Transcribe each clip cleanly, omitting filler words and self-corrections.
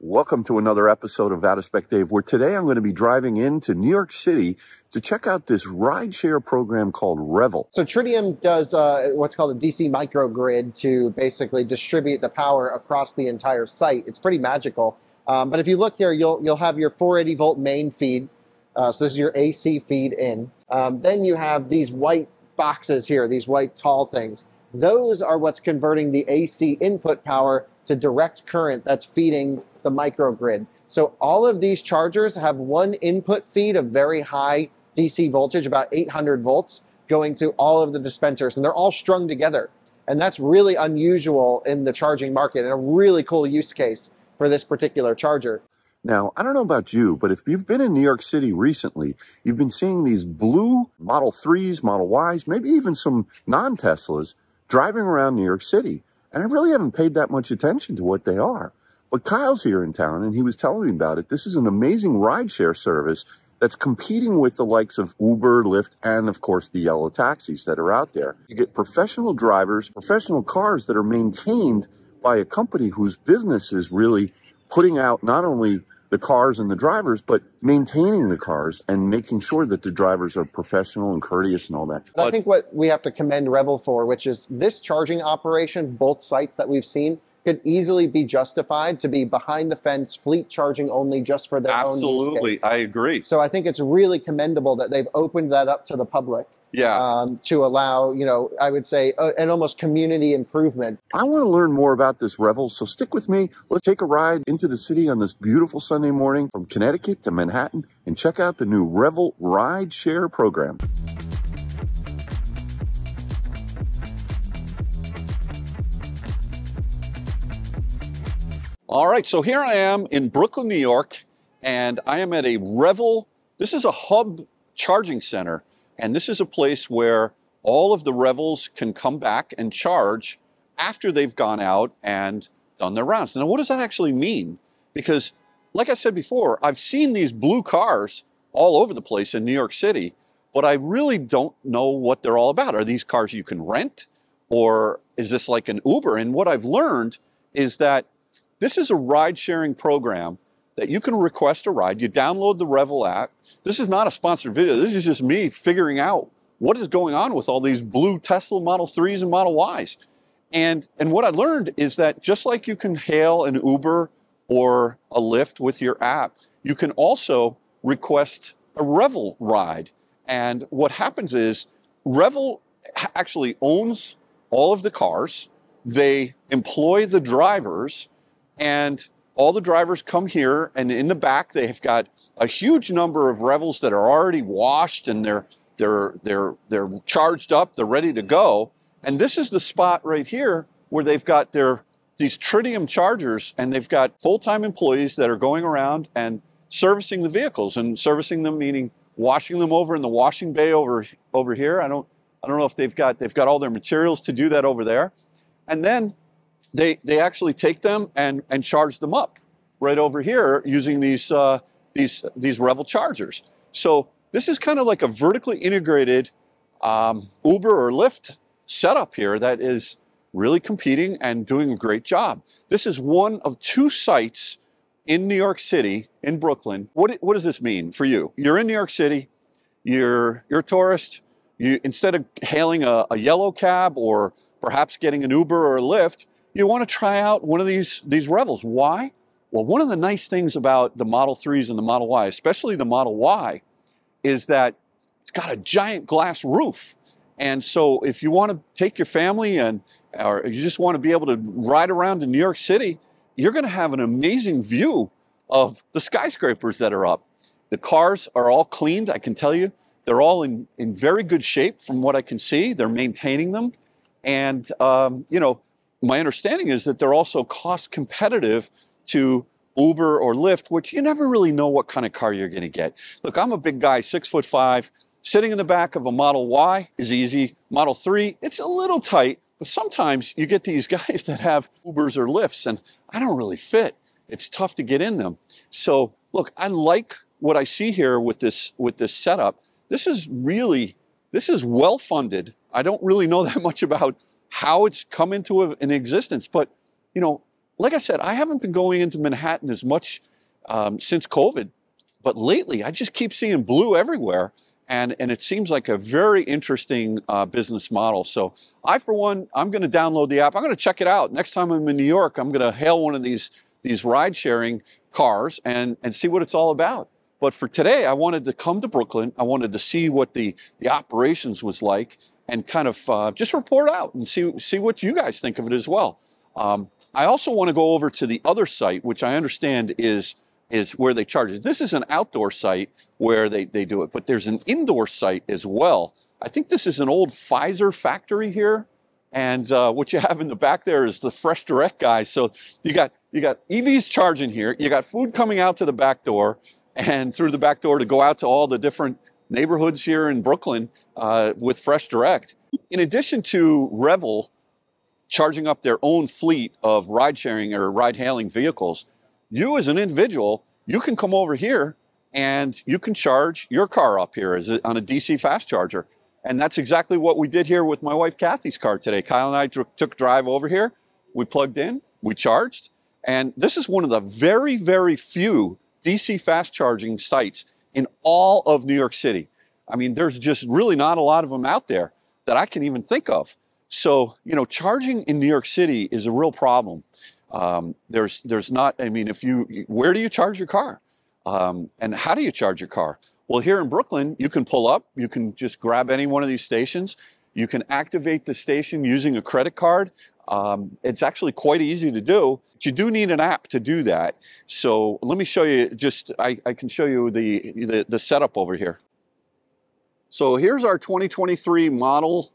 Welcome to another episode of Out-of-Spec Dave, where today I'm going to be driving into New York City to check out this rideshare program called Revel. So Tritium does what's called a DC microgrid to basically distribute the power across the entire site. It's pretty magical. But if you look here, you'll have your 480 volt main feed. So this is your AC feed in. Then you have these white boxes here, these white tall things. Those are what's converting the AC input power to direct current that's feeding the microgrid. So all of these chargers have one input feed of very high DC voltage, about 800 volts, going to all of the dispensers, and they're all strung together. And that's really unusual in the charging market and a really cool use case for this particular charger. Now, I don't know about you, but if you've been in New York City recently, you've been seeing these blue Model 3s, Model Ys, maybe even some non-Teslas driving around New York City. And I really haven't paid that much attention to what they are. But Kyle's here in town, and he was telling me about it. This is an amazing rideshare service that's competing with the likes of Uber, Lyft, and of course the yellow taxis that are out there. You get professional drivers, professional cars that are maintained by a company whose business is really putting out not only the cars and the drivers, but maintaining the cars and making sure that the drivers are professional and courteous and all that. But I think what we have to commend Revel for, which is this charging operation, both sites that we've seen, could easily be justified to be behind the fence, fleet charging only just for their own use case. Absolutely, I agree. So I think it's really commendable that they've opened that up to the public. Yeah. To allow, I would say, an almost community improvement. I want to learn more about this Revel, so stick with me. Let's take a ride into the city on this beautiful Sunday morning from Connecticut to Manhattan and check out the new Revel ride share program. All right, so here I am in Brooklyn, New York, and I am at a Revel. This is a hub charging center. And this is a place where all of the Revels can come back and charge after they've gone out and done their rounds. Now, what does that actually mean? Because, like I said before, I've seen these blue cars all over the place in New York City, but I really don't know what they're all about. Are these cars you can rent? Or is this like an Uber? And what I've learned is that this is a ride-sharing program that you can request a ride. You download the Revel app. This is not a sponsored video. This is just me figuring out what is going on with all these blue Tesla Model 3s and Model Ys. And what I learned is that just like you can hail an Uber or a Lyft with your app, you can also request a Revel ride. And what happens is Revel actually owns all of the cars. They employ the drivers, and all the drivers come here, and in the back they've got a huge number of Revels that are already washed and they're charged up, they're ready to go. And this is the spot right here where they've got these Tritium chargers, and they've got full-time employees that are going around and servicing the vehicles, and servicing them meaning washing them over in the washing bay over here. I don't know if they've got all their materials to do that over there, and then they actually take them and charge them up right over here using these Revel chargers. So this is kind of like a vertically integrated Uber or Lyft setup here that is really competing and doing a great job. This is one of two sites in New York City, in Brooklyn. What does this mean for you? You're in New York City, you're a tourist, instead of hailing a yellow cab or perhaps getting an Uber or a Lyft, you want to try out one of these Revels. Why? Well, one of the nice things about the Model 3s and the Model Y, especially the Model Y, is that it's got a giant glass roof. And so if you want to take your family or you just want to be able to ride around in New York City, you're going to have an amazing view of the skyscrapers that are up. The cars are all cleaned, I can tell you. They're all in very good shape from what I can see. They're maintaining them. And, my understanding is that they're also cost competitive to Uber or Lyft, which you never really know what kind of car you're going to get. Look, I'm a big guy, 6'5". Sitting in the back of a Model Y is easy. Model 3, it's a little tight, but sometimes you get these guys that have Ubers or Lyfts, and I don't really fit. It's tough to get in them. So, look, I like what I see here with this setup. This is well funded. I don't really know that much about how it's come into an existence, but like I said, I haven't been going into Manhattan as much since COVID, but lately I just keep seeing blue everywhere. And it seems like a very interesting business model. So I, for one, I'm going to download the app. I'm going to check it out. Next time I'm in New York, I'm going to hail one of these ride-sharing cars and see what it's all about. But for today, I wanted to come to Brooklyn. I wanted to see what the operations was like and kind of just report out and see what you guys think of it as well. I also want to go over to the other site, which I understand is where they charge it. This is an outdoor site where they do it, but there's an indoor site as well. I think this is an old Pfizer factory here. And what you have in the back there is the Fresh Direct guys. So you got EVs charging here. You got food coming out to the back door and through the back door to go out to all the different neighborhoods here in Brooklyn with Fresh Direct. In addition to Revel charging up their own fleet of ride-sharing or ride-hailing vehicles, you as an individual, you can come over here and you can charge your car up here on a DC fast charger. And that's exactly what we did here with my wife Kathy's car today. Kyle and I took a drive over here. We plugged in, we charged. And this is one of the very, very few DC fast charging sites in all of New York City. I mean, there's just really not a lot of them out there that I can even think of. So, you know, charging in New York City is a real problem. There's not, I mean, where do you charge your car? And how do you charge your car? Well, here in Brooklyn, you can pull up, you can just grab any one of these stations. You can activate the station using a credit card. It's actually quite easy to do, but you do need an app to do that. So let me show you I can show you the setup over here. So here's our 2023 Model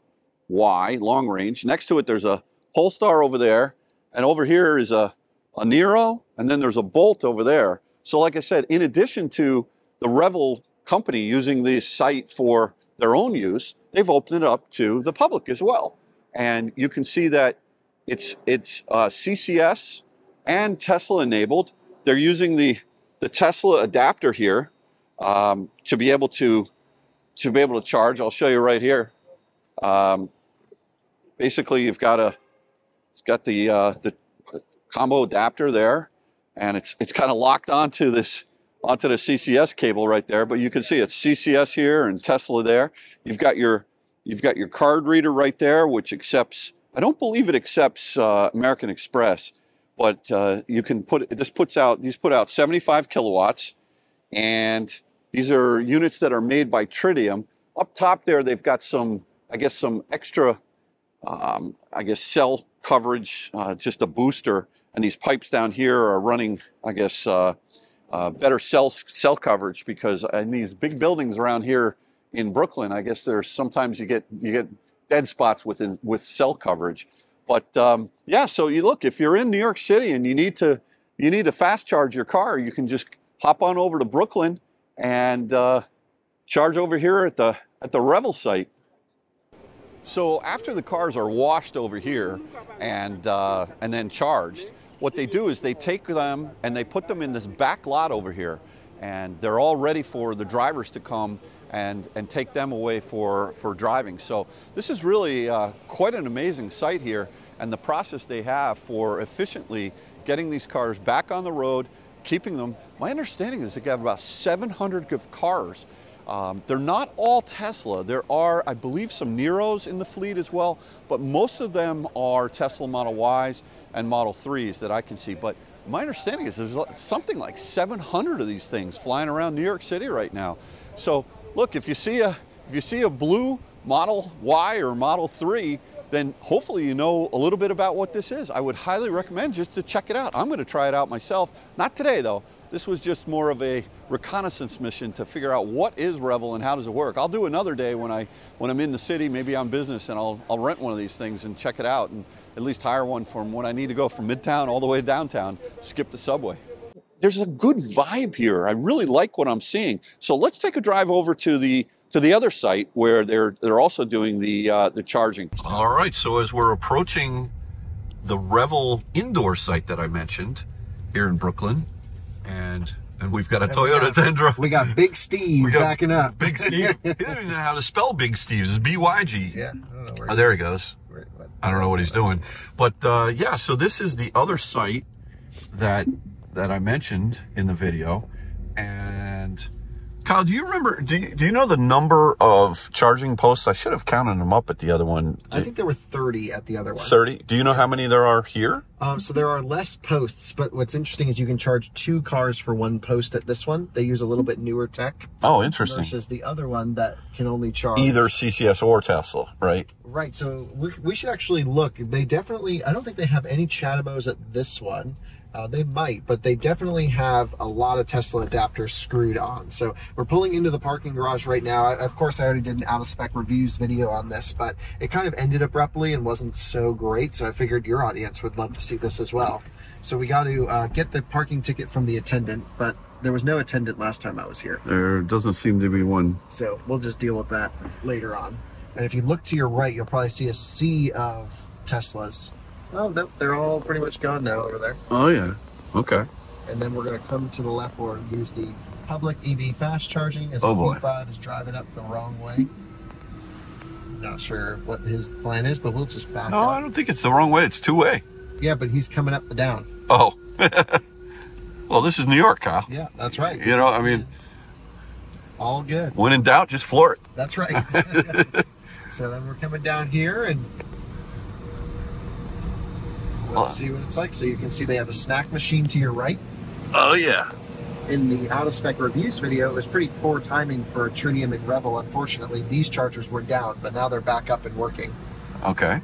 Y long range. Next to it, there's a Polestar over there. And over here is a Niro, and then there's a Bolt over there. So like I said, in addition to the Revel company using this site for their own use, they've opened it up to the public as well. And you can see that it's CCS and Tesla enabled. They're using the Tesla adapter here to be able to charge. I'll show you right here. Basically, it's got the combo adapter there, and it's kind of locked onto the CCS cable right there. But you can see it's CCS here and Tesla there. You've got your card reader right there, which accepts. I don't believe it accepts American Express, but you can these put out 75 kilowatts, and these are units that are made by Tritium. Up top there, they've got some extra cell coverage, just a booster, and these pipes down here are running, better cell coverage, because in these big buildings around here in Brooklyn, I guess there's sometimes you get dead spots with cell coverage. But yeah, so you look, if you're in New York City and you need to fast charge your car, you can just hop on over to Brooklyn and charge over here at the Revel site. So after the cars are washed over here and then charged, what they do is they take them and they put them in this back lot over here, and they're all ready for the drivers to come and take them away for driving. So this is really quite an amazing site here, and the process they have for efficiently getting these cars back on the road, keeping them. My understanding is they have about 700 of cars. They're not all Tesla. There are, I believe, some Niros in the fleet as well, but most of them are Tesla Model Ys and Model 3s that I can see. But my understanding is there's something like 700 of these things flying around New York City right now. So look, if you see a blue Model Y or Model 3, then hopefully you know a little bit about what this is. I would highly recommend just to check it out. I'm going to try it out myself. Not today, though. This was just more of a reconnaissance mission to figure out what is Revel and how does it work. I'll do another day when I'm in the city, maybe on business, and I'll rent one of these things and check it out, and at least hire one from when I need to go from Midtown all the way to downtown, skip the subway. There's a good vibe here. I really like what I'm seeing. So let's take a drive over to the other site where they're also doing the charging. All right, so as we're approaching the Revel indoor site that I mentioned here in Brooklyn, and we've got a Toyota Tundra. We got Big Steve backing up. Big Steve. He doesn't even know how to spell Big Steve. It's B-Y-G. Yeah, I don't know where there he goes. What? I don't know what he's doing. But yeah, so this is the other site that I mentioned in the video. And Kyle, do you remember, do you know the number of charging posts? I should have counted them up at the other one. I think there were 30 at the other one. 30? Do you know how many there are here? So there are less posts, but what's interesting is you can charge 2 cars for 1 post at this one. They use a little bit newer tech. Oh, interesting. Versus the other one that can only charge either CCS or Tesla, right? Right. So we should actually look. They definitely, I don't think they have any CHAdeMOs at this one. They might, but they definitely have a lot of Tesla adapters screwed on. So we're pulling into the parking garage right now. Of course, I already did an out-of-spec reviews video on this, but it kind of ended abruptly and wasn't so great. So I figured your audience would love to see this as well. So we got to get the parking ticket from the attendant, but there was no attendant last time I was here. There doesn't seem to be one. So we'll just deal with that later on. And if you look to your right, you'll probably see a sea of Teslas. Oh, no, they're all pretty much gone now over there. Oh, yeah. Okay. And then we're going to come to the left where we use the public EV fast charging as Oh, the boy. P5 is driving up the wrong way. Not sure what his plan is, but we'll just back No, up. I don't think it's the wrong way. It's two-way. Yeah, but he's coming up the down. Oh. Well, this is New York, Kyle. Yeah, that's right. You know, I mean, All good. when in doubt, just floor it. That's right. So then we're coming down here and let's see what it's like. So you can see they have a snack machine to your right. Oh, yeah. In the out-of-spec reviews video, it was pretty poor timing for Tritium and Revel. Unfortunately, these chargers were down, but now they're back up and working. Okay.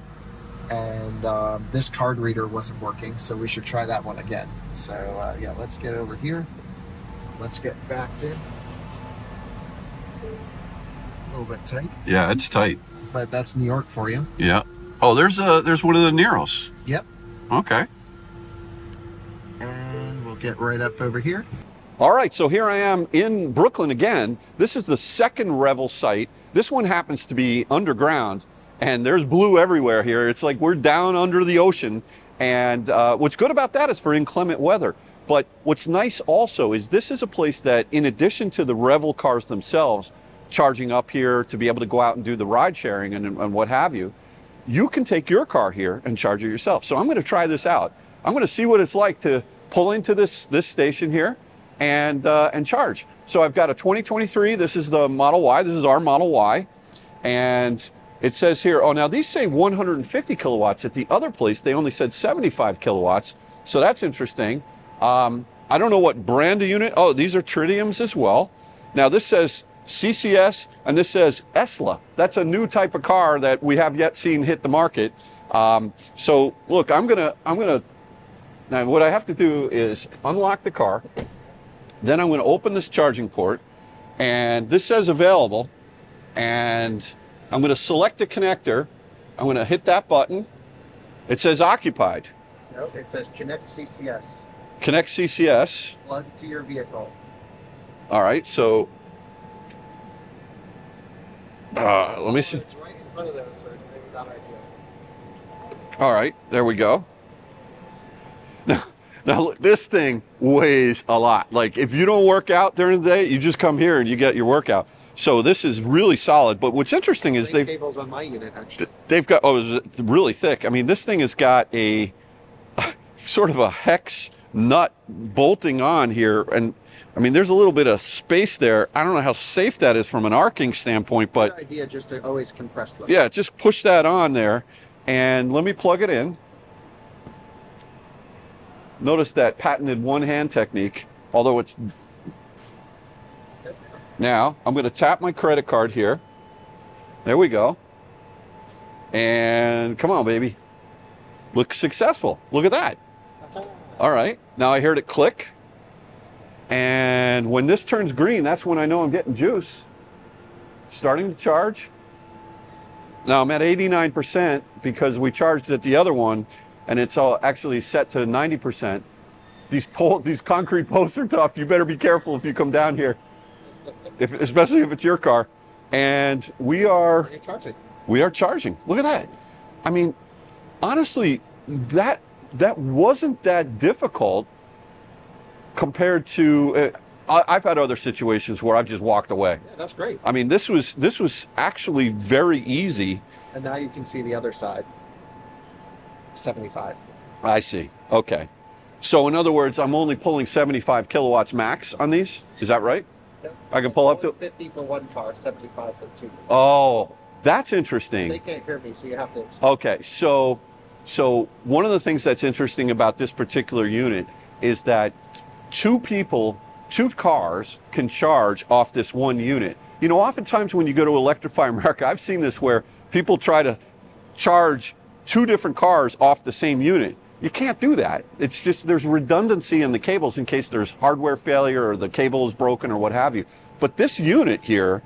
And this card reader wasn't working, so we should try that one again. So yeah, let's get over here. Let's get backed in. A little bit tight, Yeah, it's tight. but that's New York for you. Yeah. Oh, there's one of the Neros. Yep. Okay. And we'll get right up over here. All right, so here I am in Brooklyn again. This is the second Revel site. This one happens to be underground, and there's blue everywhere here. It's like we're down under the ocean. And what's good about that is for inclement weather. But what's nice also is this is a place that, in addition to the Revel cars themselves charging up here to be able to go out and do the ride sharing and what have you, you can take your car here and charge it yourself. So I'm going to try this out. I'm going to see what it's like to pull into this station here and charge. So I've got a 2023. This is the Model Y. This is our Model Y. And it says here, oh, now these say 150 kilowatts. At the other place, they only said 75 kilowatts. So that's interesting. I don't know what brand of unit. Oh, these are Tritiums as well. Now this says CCS, and this says Esla. That's a new type of car that we have yet seen hit the market. So look, I'm gonna, now what I have to do is unlock the car. Then I'm gonna open this charging port, and this says available, and I'm gonna select a connector. I'm gonna hit that button. It says occupied. No, it says Connect CCS. Connect CCS. Plug to your vehicle. All right, so let me see. It's right in front of those, so maybe that idea. All right, there we go. Now look, this thing weighs a lot. Like if you don't work out during the day, you just come here and you get your workout. So this is really solid. But what's interesting is Same cables on my unit actually. they've got, oh, it's really thick. I mean, this thing has got a sort of a hex nut bolting on here. And I mean, there's a little bit of space there. I don't know how safe that is from an arcing standpoint, but Good idea just to always compress them. yeah, just push that on there. And let me plug it in. Notice that patented one-hand technique, although it's... Now, I'm going to tap my credit card here. There we go. And come on, baby. Look successful. Look at that. All right. Now I heard it click. And when this turns green, that's when I know I'm getting juice. Starting to charge. Now I'm at 89% because we charged at the other one, and it's all actually set to 90%. These concrete posts are tough. You better be careful if you come down here, especially if it's your car. And we are charging. Look at that. I mean, honestly, that wasn't that difficult compared to. I've had other situations where I've just walked away. Yeah, that's great. I mean, this was actually very easy. And now you can see the other side. 75. I see. Okay. So in other words, I'm only pulling 75 kilowatts max on these. Is that right? I can pull up to 50 for one car, 75 for two. Oh, that's interesting. They can't hear me, so you have to explain. Okay, so one of the things that's interesting about this particular unit is that two cars can charge off this one unit. You know, oftentimes when you go to Electrify America, I've seen this where people try to charge two different cars off the same unit. You can't do that. It's just there's redundancy in the cables in case there's hardware failure or the cable is broken or what have you. But this unit here,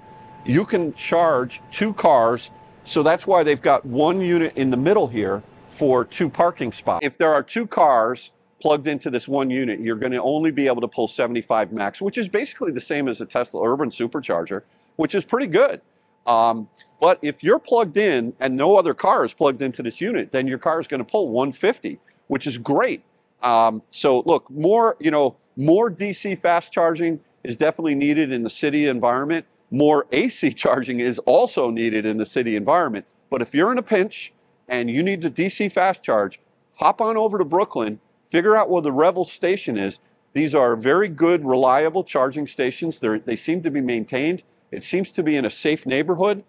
you can charge two cars. So that's why they've got one unit in the middle here for two parking spots. If there are two cars plugged into this one unit, you're going to only be able to pull 75 max, which is basically the same as a Tesla Urban Supercharger, which is pretty good. But if you're plugged in and no other car is plugged into this unit, then your car is going to pull 150, which is great. So look, more DC fast charging is definitely needed in the city environment. More AC charging is also needed in the city environment. But if you're in a pinch and you need to DC fast charge, hop on over to Brooklyn, figure out where the Revel station is. These are very good, reliable charging stations. They seem to be maintained. It seems to be in a safe neighborhood.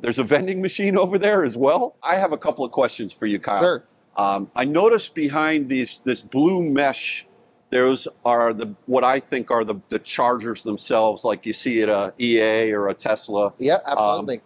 There's a vending machine over there as well. I have a couple of questions for you, Kyle. Sure. I noticed behind this blue mesh, those are what I think are the chargers themselves, like you see at a EA or a Tesla. Yeah, absolutely.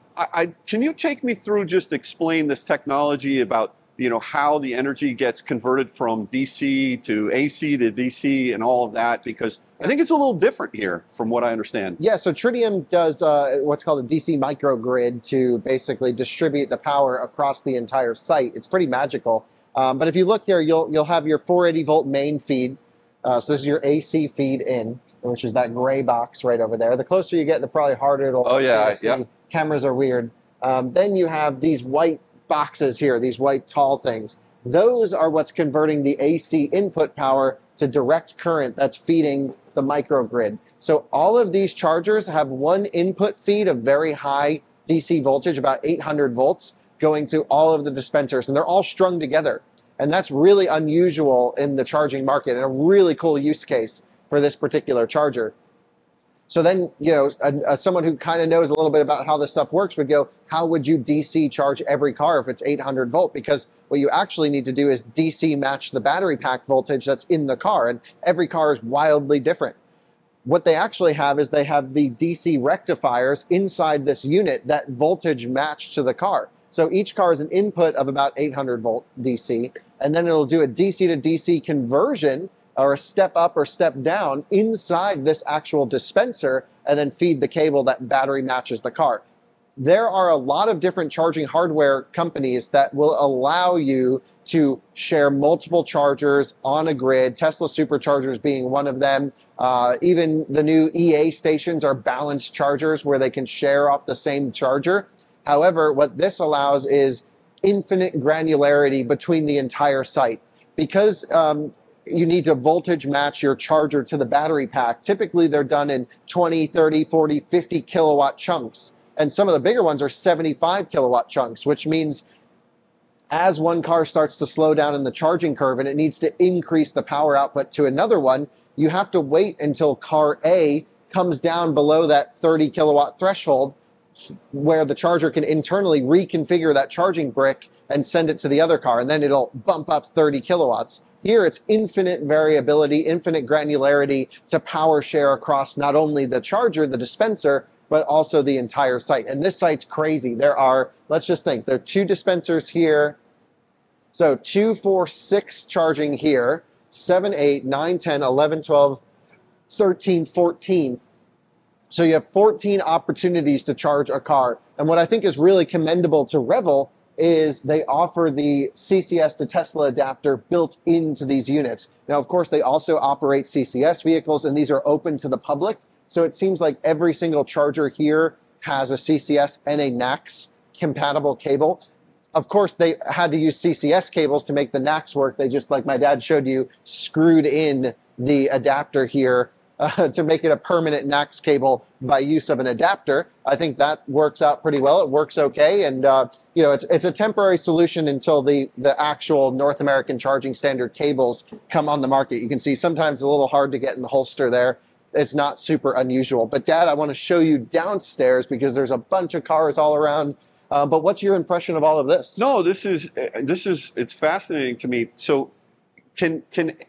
Can you take me through, just explain this technology about how the energy gets converted from DC to AC to DC and all of that? Because I think it's a little different here from what I understand. Yeah, so Tritium does what's called a DC microgrid to basically distribute the power across the entire site. It's pretty magical. But if you look here, you'll have your 480 volt main feed. So this is your AC feed in, which is that gray box right over there. The closer you get, the probably harder it'll see. Yeah. Cameras are weird. Then you have these white boxes here, these white tall things. Those are what's converting the AC input power to direct current that's feeding the microgrid. So all of these chargers have one input feed of very high DC voltage, about 800 volts, going to all of the dispensers, and they're all strung together. And that's really unusual in the charging market and a really cool use case for this particular charger. So then, someone who kind of knows a little bit about how this stuff works would go, how would you DC charge every car if it's 800 volt? Because what you actually need to do is DC match the battery pack voltage that's in the car, and every car is wildly different. What they actually have is they have the DC rectifiers inside this unit that voltage match to the car. So each car is an input of about 800 volt DC, and then it'll do a DC to DC conversion or a step up or step down inside this actual dispenser and then feed the cable that battery matches the car. There are a lot of different charging hardware companies that will allow you to share multiple chargers on a grid, Tesla Superchargers being one of them. Even the new EA stations are balanced chargers where they can share off the same charger. However, what this allows is infinite granularity between the entire site. Because you need to voltage match your charger to the battery pack, typically they're done in 20, 30, 40, 50 kilowatt chunks. And some of the bigger ones are 75 kilowatt chunks, which means as one car starts to slow down in the charging curve and it needs to increase the power output to another one, you have to wait until car A comes down below that 30 kilowatt threshold, where the charger can internally reconfigure that charging brick and send it to the other car, and then it'll bump up 30 kilowatts. Here it's infinite variability, infinite granularity to power share across not only the charger, the dispenser, but also the entire site. And this site's crazy. There are, let's just think, there are 2 dispensers here. So 2, 4, 6 charging here, 7, 8, 9, 10, 11, 12, 13, 14. So you have 14 opportunities to charge a car. And what I think is really commendable to Revel is they offer the CCS to Tesla adapter built into these units. Now, of course, they also operate CCS vehicles, and these are open to the public. So it seems like every single charger here has a CCS and a NACS compatible cable. Of course, they had to use CCS cables to make the NACS work. They just, like my dad showed you, screwed in the adapter here to make it a permanent NACS cable by use of an adapter. I think that works out pretty well. It works okay, and you know, it's a temporary solution until the actual North American charging standard cables come on the market. You can see sometimes it's a little hard to get in the holster there. It's not super unusual. But Dad, I want to show you downstairs because there's a bunch of cars all around. But what's your impression of all of this? No, this is it's fascinating to me. So can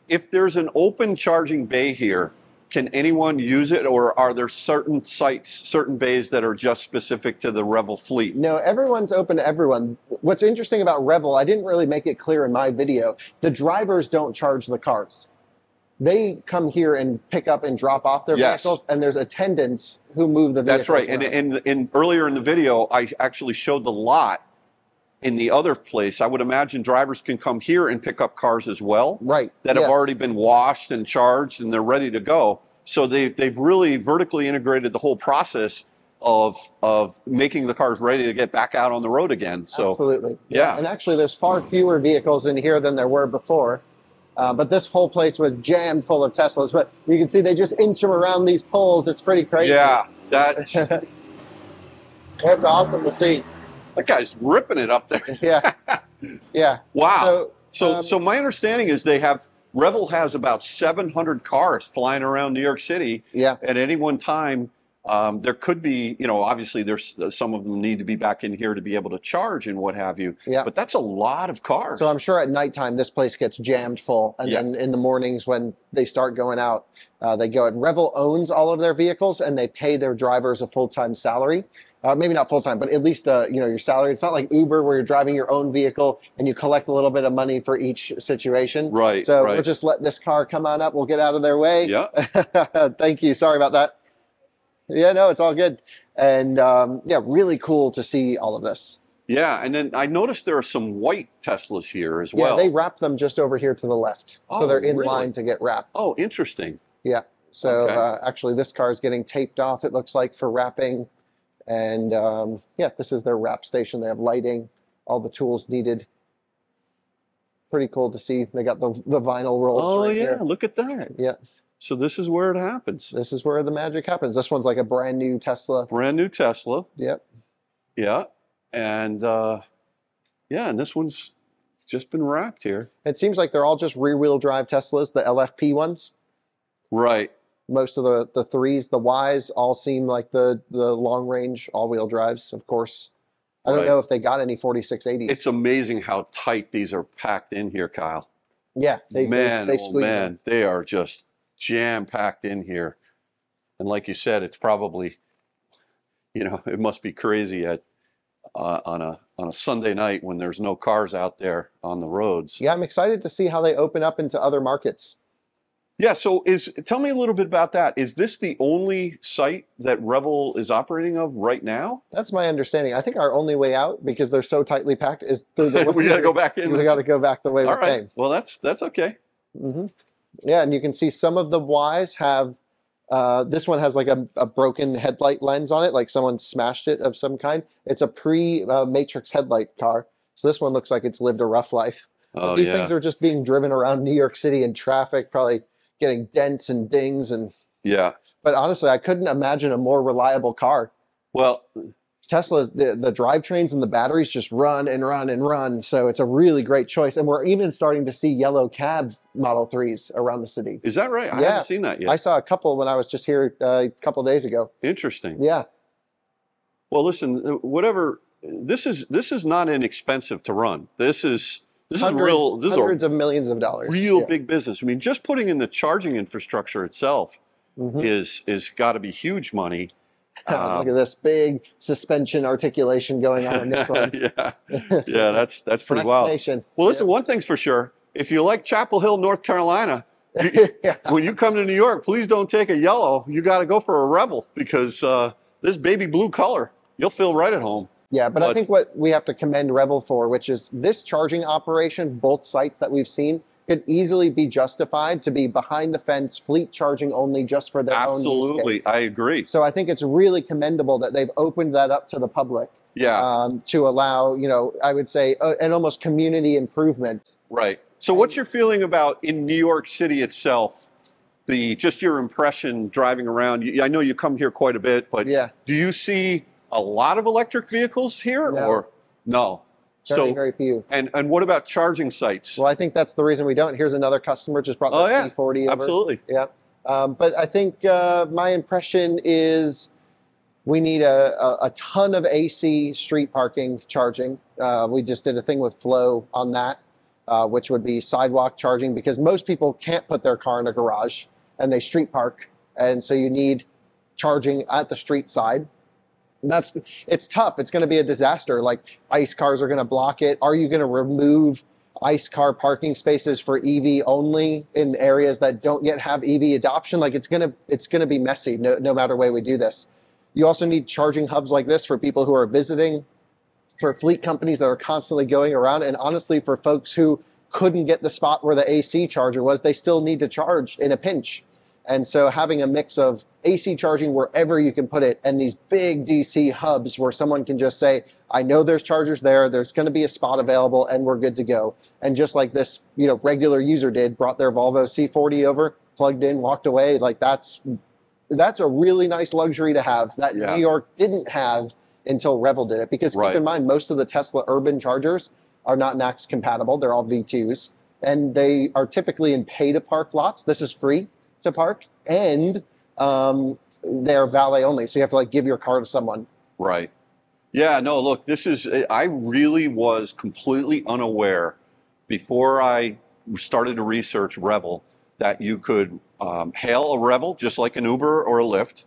if there's an open charging bay here, can anyone use it, or are there certain sites, certain bays that are just specific to the Revel fleet? No, everyone's open to everyone. What's interesting about Revel, I didn't really make it clear in my video, the drivers don't charge the cars. They come here and pick up and drop off their vehicles, and there's attendants who move the vehicles. That's right. And earlier in the video, I actually showed the lot in the other place. I would imagine drivers can come here and pick up cars as well. Right. That have already been washed and charged and they're ready to go. So they've really vertically integrated the whole process of making the cars ready to get back out on the road again. So absolutely. Yeah. And actually there's far fewer vehicles in here than there were before. But this whole place was jammed full of Teslas. But you can see they just inch them around these poles. It's pretty crazy. Yeah, that's awesome to see. That guy's ripping it up there. Yeah, yeah. Wow. So my understanding is Revel has about 700 cars flying around New York City. Yeah. At any one time. There could be, you know, obviously there's some of them need to be back in here to be able to charge and what have you. Yeah. But that's a lot of cars. So I'm sure at nighttime this place gets jammed full, and then in the mornings when they start going out, they go. And Revel owns all of their vehicles, and they pay their drivers a full-time salary. Maybe not full-time, but at least you know, your salary. It's not like Uber where you're driving your own vehicle and you collect a little bit of money for each situation. Right. So we'll just let this car come on up. We'll get out of their way. Yeah. Thank you. Sorry about that. Yeah, no, it's all good. And yeah, really cool to see all of this. Yeah, and then I noticed there are some white Teslas here as well. Yeah, they wrap them just over here to the left. So they're in line to get wrapped. Oh, interesting. Yeah. So actually this car is getting taped off, it looks like, for wrapping. And yeah, this is their wrap station. They have lighting, all the tools needed. Pretty cool to see. They got the vinyl rolls right here. Look at that. Yeah. So this is where it happens. This is where the magic happens. This one's like a brand new Tesla. Brand new Tesla. Yep. Yeah. And yeah, and this one's just been wrapped here. It seems like they're all just rear-wheel drive Teslas, the LFP ones. Right. Most of the threes, the Ys, all seem like the long-range all-wheel drives, of course. I don't know if they got any 4680s. It's amazing how tight these are packed in here, Kyle. Yeah, they squeeze them. They are just jam-packed in here. And like you said, it's probably, you know, it must be crazy at on a Sunday night when there's no cars out there on the roads. Yeah, I'm excited to see how they open up into other markets. Yeah, so tell me a little bit about that. Is this the only site that Revel is operating of right now? That's my understanding. I think our only way out, because they're so tightly packed, is through the we got to go back in. We got to go back the way we came. Well, that's okay. Mm-hmm. Yeah, and you can see some of the Ys have, this one has like a broken headlight lens on it, like someone smashed it of some kind. It's a pre-Matrix headlight car. So this one looks like it's lived a rough life. But these things are just being driven around New York City in traffic, probably getting dents and dings. And yeah. But honestly, I couldn't imagine a more reliable car. Well, Tesla's, the drivetrains and the batteries just run and run and run. So it's a really great choice. And we're even starting to see yellow cab Model 3s around the city. Is that right? I haven't seen that yet. I saw a couple when I was just here a couple of days ago. Interesting. Yeah. Well, listen, whatever, this is not inexpensive to run. This is hundreds of millions of dollars. Real big business. I mean, just putting in the charging infrastructure itself is got to be huge money. Look at this big suspension articulation going on in this one. Yeah, that's pretty wild. Well, listen, one thing's for sure. If you like Chapel Hill, North Carolina, when you come to New York, please don't take a yellow. You got to go for a Revel, because this baby blue color, you'll feel right at home. Yeah, but I think what we have to commend Revel for, which is this charging operation, both sites that we've seen, could easily be justified to be behind the fence, fleet charging only, just for their own use case. Absolutely, I agree. So I think it's really commendable that they've opened that up to the public. Yeah. To allow, you know, I would say an almost community improvement. Right. So what's your feeling about in New York City itself, just your impression driving around. I know you come here quite a bit, but Yeah. do you see a lot of electric vehicles here, No. or no? Very, very few. And what about charging sites? Well, I think that's the reason we don't. Here's another customer just brought the C40 over. Absolutely. Yeah. But I think my impression is we need a ton of AC street parking charging. We just did a thing with Flow on that, which would be sidewalk charging, because most people can't put their car in a garage and they street park. And so you need charging at the street side. It's tough. It's going to be a disaster. Like, ICE cars are going to block it. Are you going to remove ICE car parking spaces for EV only in areas that don't yet have EV adoption? Like, it's going to be messy no matter way we do this. You also need charging hubs like this for people who are visiting, for fleet companies that are constantly going around, and honestly for folks who couldn't get the spot where the AC charger was, they still need to charge in a pinch. And so having a mix of AC charging wherever you can put it, and these big DC hubs where someone can just say, I know there's chargers there, there's going to be a spot available, and we're good to go. And just like this, regular user did, brought their Volvo C40 over, plugged in, walked away. Like, that's a really nice luxury to have that New York didn't have until Revel did it. Because keep in mind, most of the Tesla urban chargers are not NACS compatible. They're all V2s. And they are typically in pay-to-park lots. This is free to park, and they're valet only, so you have to give your car to someone. Right. Yeah, no, look, I really was completely unaware before I started to research Revel that you could hail a Revel just like an Uber or a Lyft.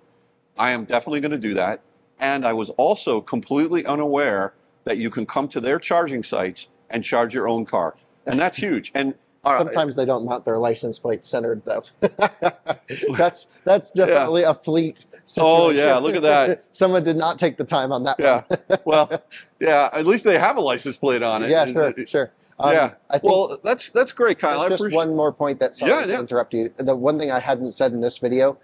I am definitely going to do that. And I was also completely unaware that you can come to their charging sites and charge your own car. And that's huge. And sometimes they don't mount their license plate centered, though. that's definitely a fleet situation. Oh, yeah, look at that. Someone did not take the time on that one. Well, yeah, at least they have a license plate on it. Yeah, sure. Yeah, well, that's great, Kyle. Just one more point sorry to interrupt you. The one thing I hadn't said in this video,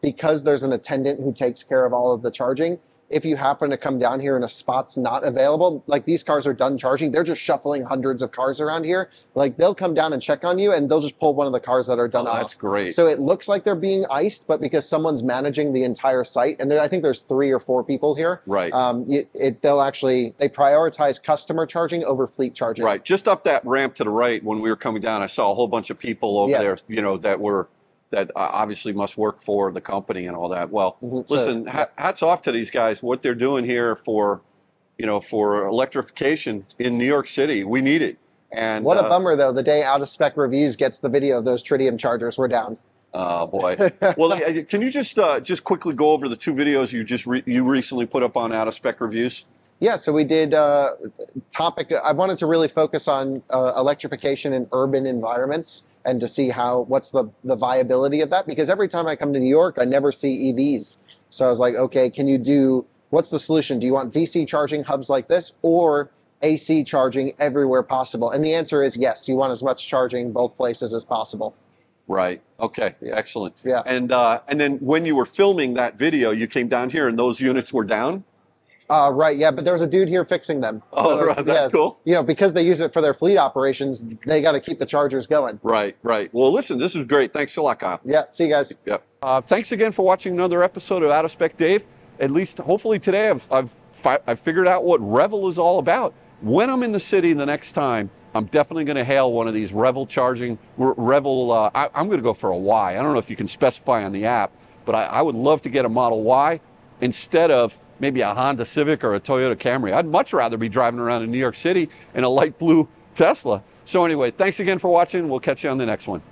because there's an attendant who takes care of all of the charging, if you happen to come down here and a spot's not available, like these cars are done charging, they're just shuffling hundreds of cars around here. Like, they'll come down and check on you, and they'll just pull one of the cars that are done off. That's great. So it looks like they're being iced, but because someone's managing the entire site, and I think there's 3 or 4 people here. Right. They prioritize customer charging over fleet charging. Right. Just up that ramp to the right, when we were coming down, I saw a whole bunch of people over there, that obviously must work for the company and all that. Well, listen, hats off to these guys. What they're doing here for electrification in New York City. We need it. And what a bummer, though. The day Out of Spec Reviews gets the video of those tritium chargers, we're down. Oh boy. Well, can you just quickly go over the 2 videos you recently put up on Out of Spec Reviews? Yeah, so we did I wanted to really focus on electrification in urban environments, and to see what's the viability of that, because every time I come to New York, I never see EVs. So I was like, okay, what's the solution? Do you want DC charging hubs like this, or AC charging everywhere possible? And the answer is yes, you want as much charging both places as possible. Right, okay, excellent. Yeah. And then when you were filming that video, you came down here and those units were down? Right, yeah, but there was a dude here fixing them. Oh, right, that's cool. Because they use it for their fleet operations, they got to keep the chargers going. Right. Well, listen, this is great. Thanks a lot, Kyle. Yeah, see you guys. Yep. Thanks again for watching another episode of Out of Spec Dave. At least, hopefully today, I've figured out what Revel is all about. When I'm in the city the next time, I'm definitely going to hail one of these Revel charging. I'm going to go for a Y. I don't know if you can specify on the app, but I would love to get a Model Y instead of maybe a Honda Civic or a Toyota Camry. I'd much rather be driving around in New York City in a light blue Tesla. So anyway, thanks again for watching. We'll catch you on the next one.